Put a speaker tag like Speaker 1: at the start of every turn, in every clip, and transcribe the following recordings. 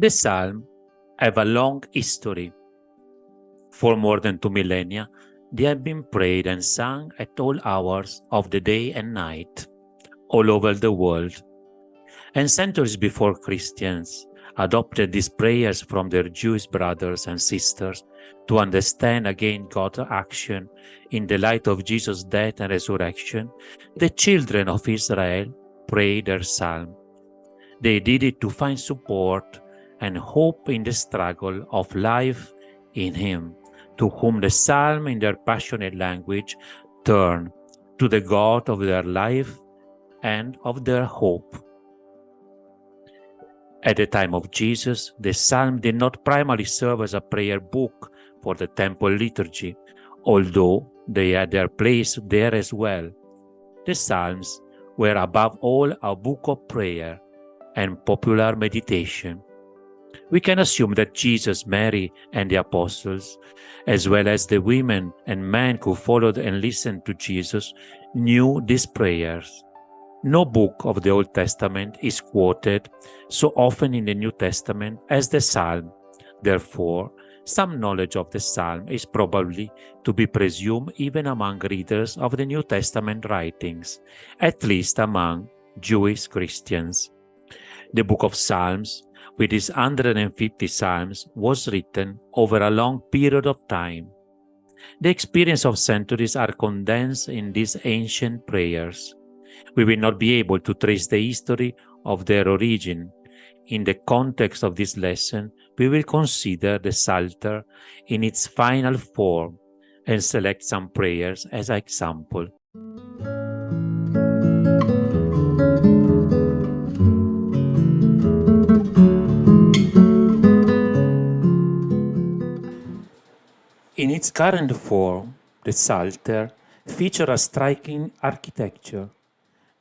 Speaker 1: The Psalms have a long history. For more than 2 millennia, they have been prayed and sung at all hours of the day and night, all over the world. And centuries before Christians adopted these prayers from their Jewish brothers and sisters to understand again God's action in the light of Jesus' death and resurrection, the children of Israel prayed their psalm. They did it to find support and hope in the struggle of life in Him, to whom the psalm in their passionate language turned, to the God of their life and of their hope. At the time of Jesus, the psalm did not primarily serve as a prayer book for the temple liturgy, although they had their place there as well. The psalms were above all a book of prayer and popular meditation. We can assume that Jesus, Mary, and the apostles, as well as the women and men who followed and listened to Jesus, knew these prayers. No book of the Old Testament is quoted so often in the New Testament as the Psalm. Therefore, some knowledge of the Psalm is probably to be presumed even among readers of the New Testament writings, at least among Jewish Christians. The book of Psalms, with its 150 psalms, was written over a long period of time. The experience of centuries are condensed in these ancient prayers. We will not be able to trace the history of their origin. In the context of this lesson, we will consider the Psalter in its final form and select some prayers as an example. In its current form, the Psalter features a striking architecture,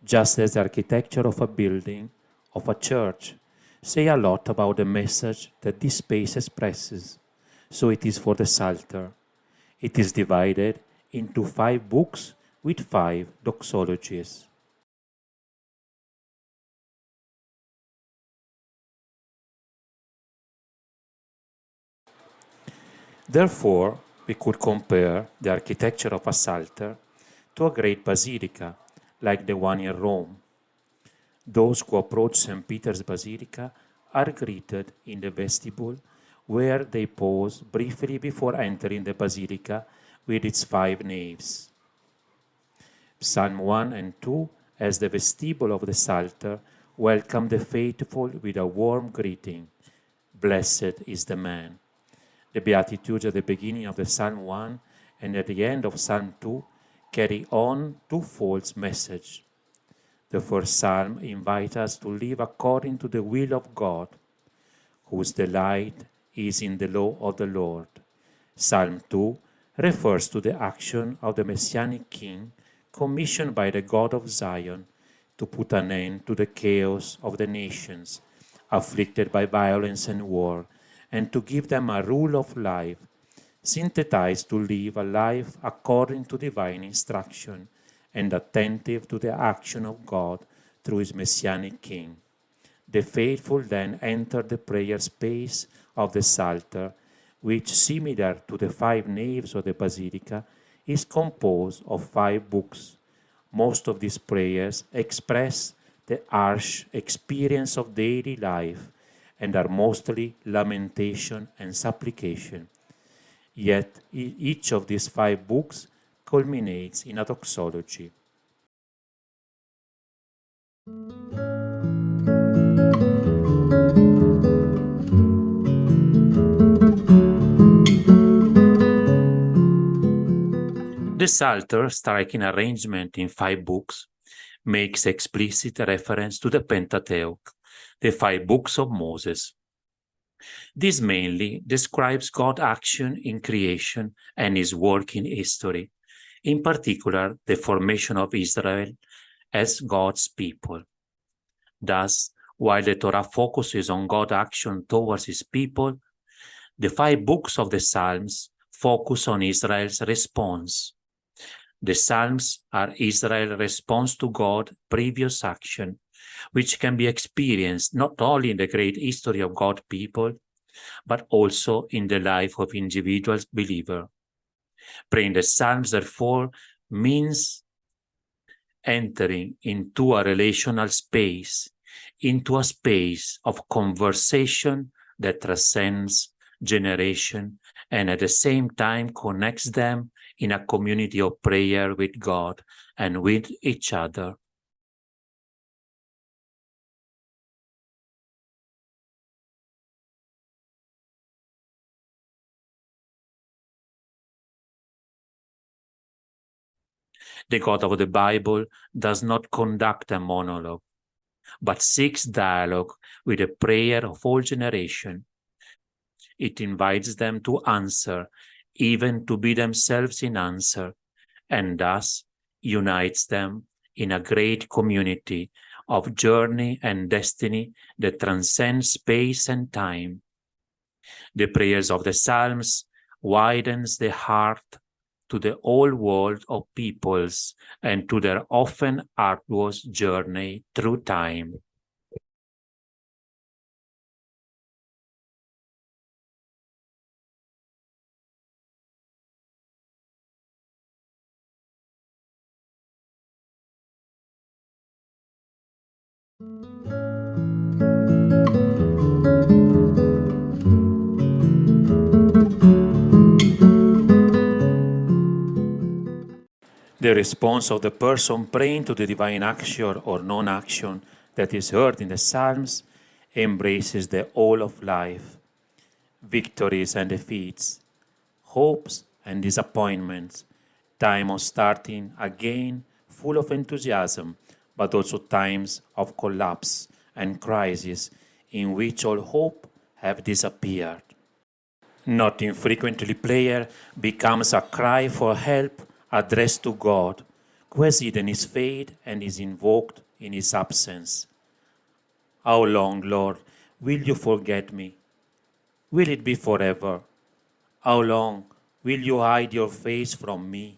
Speaker 1: just as the architecture of a building, of a church, say a lot about the message that this space expresses. So it is for the Psalter. It is divided into 5 books with 5 doxologies. Therefore, we could compare the architecture of a Psalter to a great basilica, like the one in Rome. Those who approach St. Peter's Basilica are greeted in the vestibule, where they pause briefly before entering the basilica with its 5 naves. Psalm 1 and 2, as the vestibule of the Psalter, welcome the faithful with a warm greeting. Blessed is the man. The Beatitudes at the beginning of the Psalm 1 and at the end of Psalm 2 carry on twofold message. The first psalm invites us to live according to the will of God, whose delight is in the law of the Lord. Psalm 2 refers to the action of the Messianic King commissioned by the God of Zion to put an end to the chaos of the nations afflicted by violence and war, and to give them a rule of life, synthesized to live a life according to divine instruction and attentive to the action of God through His Messianic King. The faithful then enter the prayer space of the Psalter, which, similar to the 5 naves of the Basilica, is composed of 5 books. Most of these prayers express the harsh experience of daily life and are mostly lamentation and supplication. Yet each of these 5 books culminates in a doxology. The Psalter, striking arrangement in 5 books, makes explicit reference to the Pentateuch, the 5 books of Moses. This mainly describes God's action in creation and His work in history, in particular the formation of Israel as God's people. Thus, while the Torah focuses on God's action towards His people, the 5 books of the Psalms focus on Israel's response. The Psalms are Israel's response to God's previous action, which can be experienced not only in the great history of God's people, but also in the life of individual believers. Praying the Psalms, therefore, means entering into a relational space, into a space of conversation that transcends generation and at the same time connects them in a community of prayer with God and with each other. The God of the Bible does not conduct a monologue, but seeks dialogue with the prayer of all generations. It invites them to answer, even to be themselves in answer, and thus unites them in a great community of journey and destiny that transcends space and time. The prayers of the Psalms widens the heart to the whole world of peoples and to their often arduous journey through time. The response of the person praying to the divine action or non-action that is heard in the Psalms embraces the whole of life, victories and defeats, hopes and disappointments, time of starting again full of enthusiasm, but also times of collapse and crisis in which all hope have disappeared. Not infrequently, prayer becomes a cry for help addressed to God, who has hidden his faith and is invoked in his absence. How long, Lord, will you forget me? Will it be forever? How long will you hide your face from me?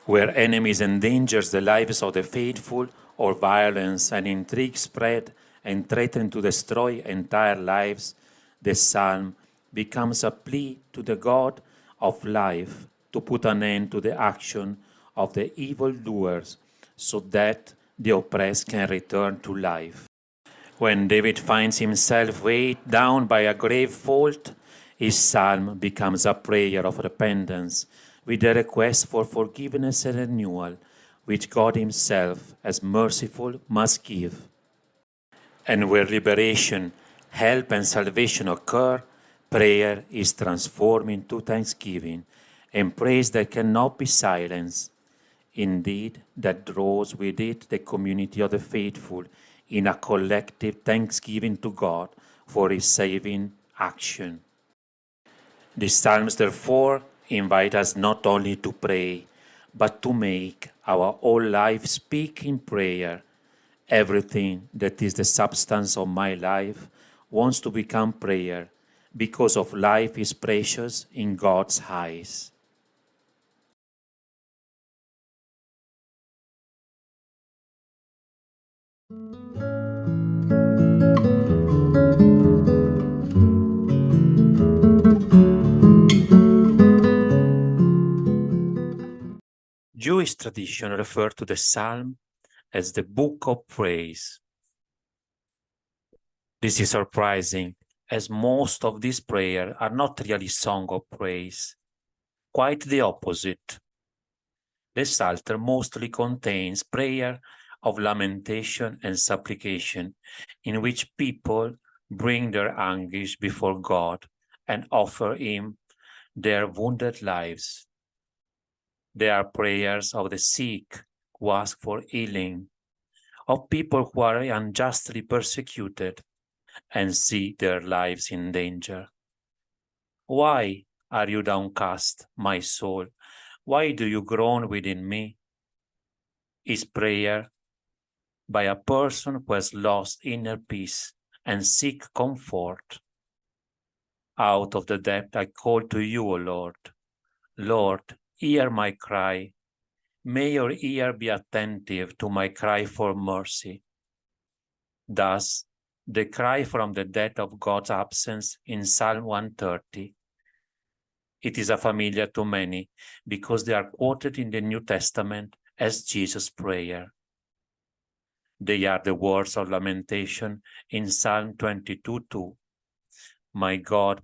Speaker 1: Where enemies endanger the lives of the faithful, or violence and intrigue spread and threaten to destroy entire lives, the psalm becomes a plea to the God of life to put an end to the action of the evildoers so that the oppressed can return to life. When David finds himself weighed down by a grave fault, his psalm becomes a prayer of repentance with a request for forgiveness and renewal, which God Himself, as merciful, must give. And where liberation, help, and salvation occur, prayer is transformed into thanksgiving and praise that cannot be silenced. Indeed, that draws with it the community of the faithful in a collective thanksgiving to God for His saving action. The Psalms, therefore, invite us not only to pray, but to make our whole life speak in prayer. Everything that is the substance of my life wants to become prayer, because of life is precious in God's eyes. Jewish tradition refers to the psalm as the book of praise. This is surprising, as most of these prayers are not really songs of praise. Quite the opposite. The Psalter mostly contains prayer of lamentation and supplication, in which people bring their anguish before God and offer Him their wounded lives. They are prayers of the sick who ask for healing, of people who are unjustly persecuted and see their lives in danger. Why are you downcast, my soul? Why do you groan within me? Is prayer by a person who has lost inner peace and seek comfort. Out of the depth I call to you, O Lord. Lord, hear my cry. May your ear be attentive to my cry for mercy. Thus, the cry from the depth of God's absence in Psalm 130. It is a familiar to many because they are quoted in the New Testament as Jesus' prayer. They are the words of lamentation in Psalm 22:2. My God,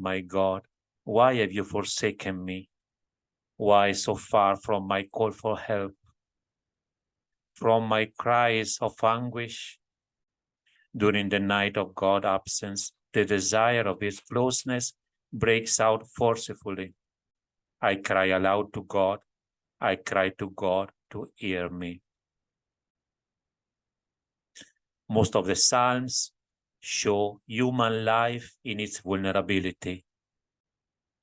Speaker 1: why have you forsaken me? Why so far from my call for help? From my cries of anguish? During the night of God's absence, the desire of his closeness breaks out forcefully. I cry aloud to God. I cry to God to hear me. Most of the Psalms show human life in its vulnerability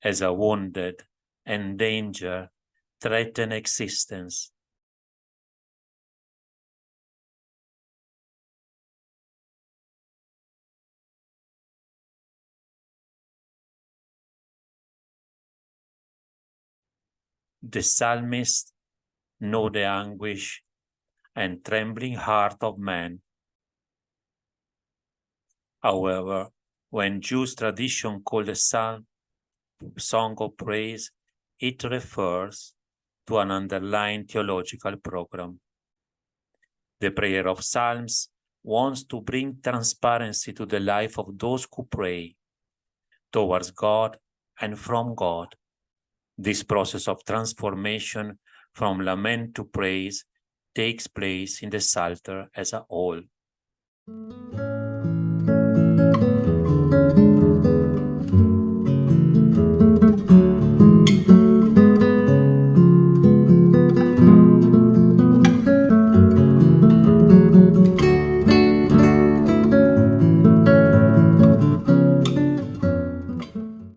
Speaker 1: as a wounded, endangered, threatened existence. The psalmist know the anguish and trembling heart of man. However, when Jewish tradition called the psalm song of praise, it refers to an underlying theological program. The prayer of Psalms wants to bring transparency to the life of those who pray towards God and from God. This process of transformation from lament to praise takes place in the Psalter as a whole.